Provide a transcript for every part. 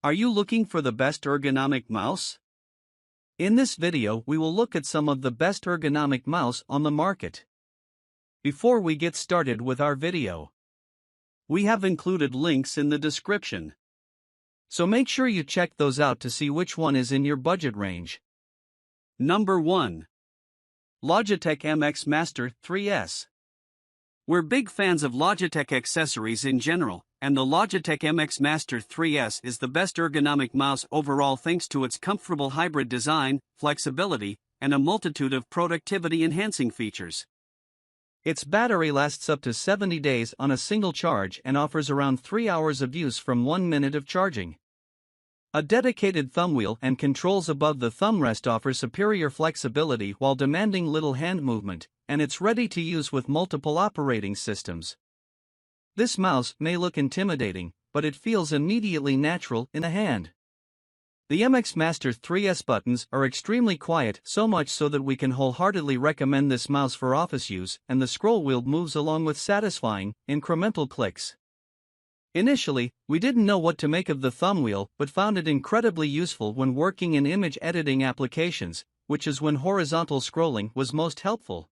Are you looking for the best ergonomic mouse? In this video, we will look at some of the best ergonomic mouse on the market. Before we get started with our video, we have included links in the description, so make sure you check those out to see which one is in your budget range. Number 1. Logitech MX Master 3S. We're big fans of Logitech accessories in general, and the Logitech MX Master 3S is the best ergonomic mouse overall thanks to its comfortable hybrid design, flexibility, and a multitude of productivity-enhancing features. Its battery lasts up to 70 days on a single charge and offers around 3 hours of use from 1 minute of charging. A dedicated thumb wheel and controls above the thumb rest offer superior flexibility while demanding little hand movement, and it's ready to use with multiple operating systems. This mouse may look intimidating, but it feels immediately natural in the hand. The MX Master 3S buttons are extremely quiet, so much so that we can wholeheartedly recommend this mouse for office use, and the scroll wheel moves along with satisfying, incremental clicks. Initially, we didn't know what to make of the thumb wheel but found it incredibly useful when working in image editing applications, which is when horizontal scrolling was most helpful.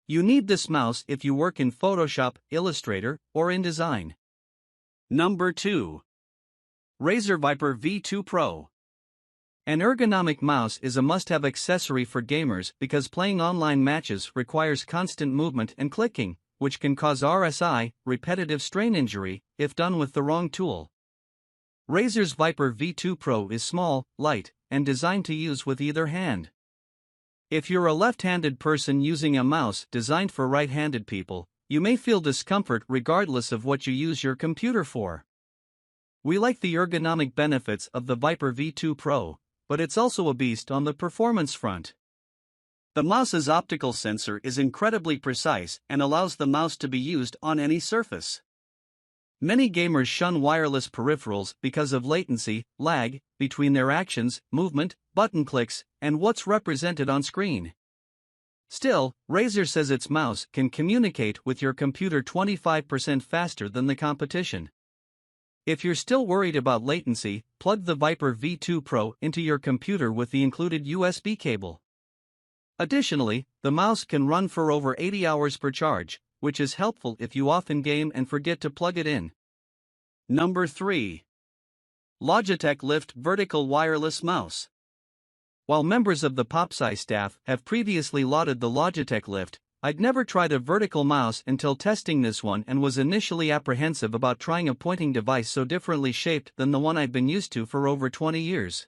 You need this mouse if you work in Photoshop, Illustrator, or InDesign. Number 2. Razer Viper V2 Pro. An ergonomic mouse is a must-have accessory for gamers because playing online matches requires constant movement and clicking, which can cause RSI, repetitive strain injury, if done with the wrong tool. Razer's Viper V2 Pro is small, light, and designed to use with either hand. If you're a left-handed person using a mouse designed for right-handed people, you may feel discomfort regardless of what you use your computer for. We like the ergonomic benefits of the Viper V2 Pro, but it's also a beast on the performance front. The mouse's optical sensor is incredibly precise and allows the mouse to be used on any surface. Many gamers shun wireless peripherals because of latency, lag, between their actions, movement, button clicks, and what's represented on screen. Still, Razer says its mouse can communicate with your computer 25% faster than the competition. If you're still worried about latency, plug the Viper V2 Pro into your computer with the included USB cable. Additionally, the mouse can run for over 80 hours per charge, which is helpful if you often game and forget to plug it in. Number 3. Logitech Lift Vertical Wireless Mouse. While members of the PopSci staff have previously lauded the Logitech Lift, I'd never tried a vertical mouse until testing this one and was initially apprehensive about trying a pointing device so differently shaped than the one I've been used to for over 20 years.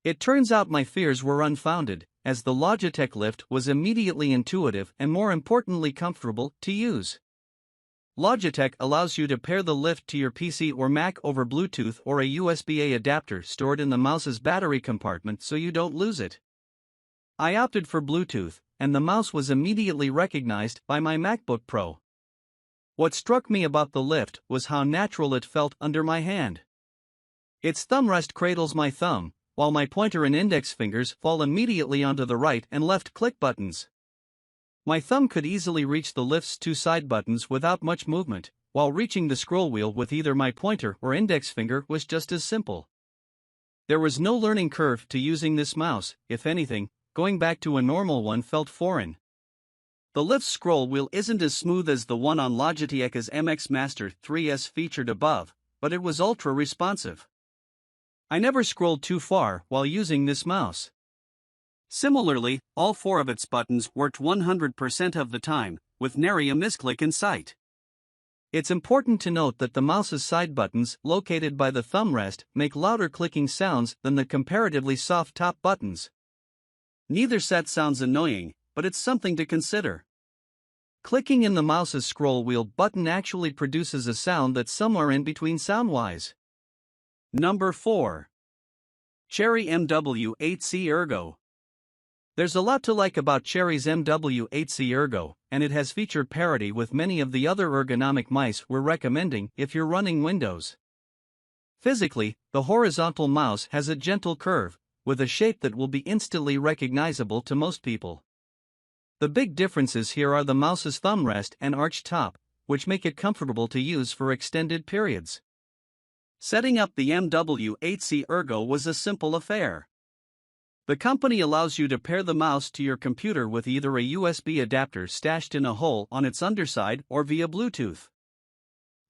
It turns out my fears were unfounded, as the Logitech Lift was immediately intuitive and more importantly comfortable to use. Logitech allows you to pair the Lift to your PC or Mac over Bluetooth or a USB-A adapter stored in the mouse's battery compartment so you don't lose it. I opted for Bluetooth, and the mouse was immediately recognized by my MacBook Pro. What struck me about the Lift was how natural it felt under my hand. Its thumb rest cradles my thumb, while my pointer and index fingers fall immediately onto the right and left click buttons. My thumb could easily reach the Lift's 2 side buttons without much movement, while reaching the scroll wheel with either my pointer or index finger was just as simple. There was no learning curve to using this mouse. If anything, going back to a normal one felt foreign. The Lift's scroll wheel isn't as smooth as the one on Logitech's MX Master 3S featured above, but it was ultra responsive. I never scrolled too far while using this mouse. Similarly, all 4 of its buttons worked 100% of the time, with nary a misclick in sight. It's important to note that the mouse's side buttons, located by the thumb rest, make louder clicking sounds than the comparatively soft top buttons. Neither set sounds annoying, but it's something to consider. Clicking in the mouse's scroll wheel button actually produces a sound that's somewhere in between sound-wise. Number 4. Cherry MW8C Ergo. There's a lot to like about Cherry's MW8C Ergo, and it has feature parity with many of the other ergonomic mice we're recommending if you're running Windows. Physically, the horizontal mouse has a gentle curve, with a shape that will be instantly recognizable to most people. The big differences here are the mouse's thumb rest and arched top, which make it comfortable to use for extended periods. Setting up the MW8C Ergo was a simple affair. The company allows you to pair the mouse to your computer with either a USB adapter stashed in a hole on its underside or via Bluetooth.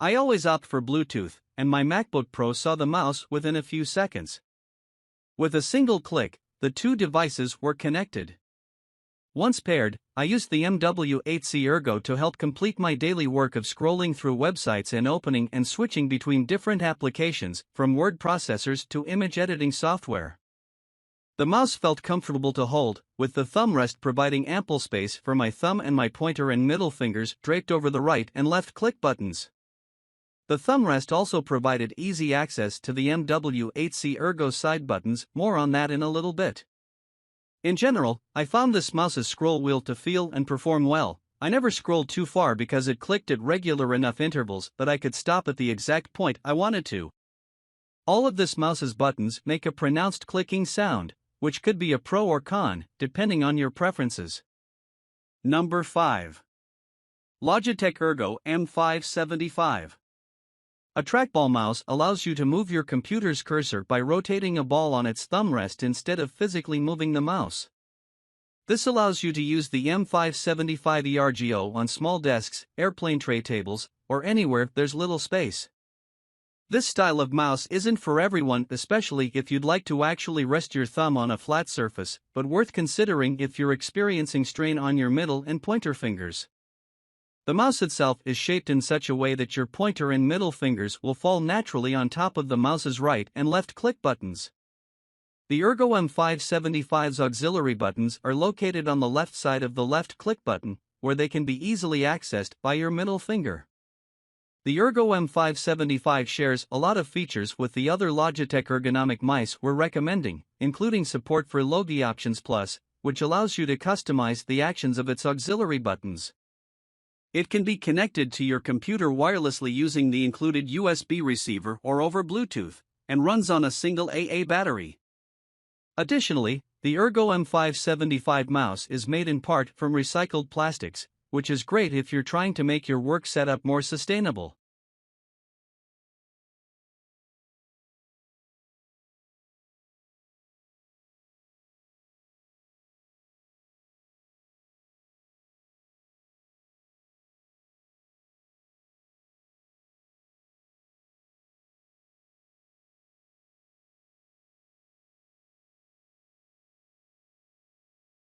I always opt for Bluetooth, and my MacBook Pro saw the mouse within a few seconds. With a single click, the two devices were connected. Once paired, I used the MW8C Ergo to help complete my daily work of scrolling through websites and opening and switching between different applications, from word processors to image editing software. The mouse felt comfortable to hold, with the thumb rest providing ample space for my thumb and my pointer and middle fingers draped over the right and left click buttons. The thumb rest also provided easy access to the MW8C Ergo side buttons, more on that in a little bit. In general, I found this mouse's scroll wheel to feel and perform well. I never scrolled too far because it clicked at regular enough intervals that I could stop at the exact point I wanted to. All of this mouse's buttons make a pronounced clicking sound, which could be a pro or con, depending on your preferences. Number 5. Logitech Ergo M575. A trackball mouse allows you to move your computer's cursor by rotating a ball on its thumb rest instead of physically moving the mouse. This allows you to use the M575 Ergo on small desks, airplane tray tables, or anywhere there's little space. This style of mouse isn't for everyone, especially if you'd like to actually rest your thumb on a flat surface, but worth considering if you're experiencing strain on your middle and pointer fingers. The mouse itself is shaped in such a way that your pointer and middle fingers will fall naturally on top of the mouse's right and left click buttons. The Ergo M575's auxiliary buttons are located on the left side of the left click button, where they can be easily accessed by your middle finger. The Ergo M575 shares a lot of features with the other Logitech ergonomic mice we're recommending, including support for Logi Options Plus, which allows you to customize the actions of its auxiliary buttons. It can be connected to your computer wirelessly using the included USB receiver or over Bluetooth, and runs on a single AA battery. Additionally, the Ergo M575 mouse is made in part from recycled plastics, which is great if you're trying to make your work setup more sustainable.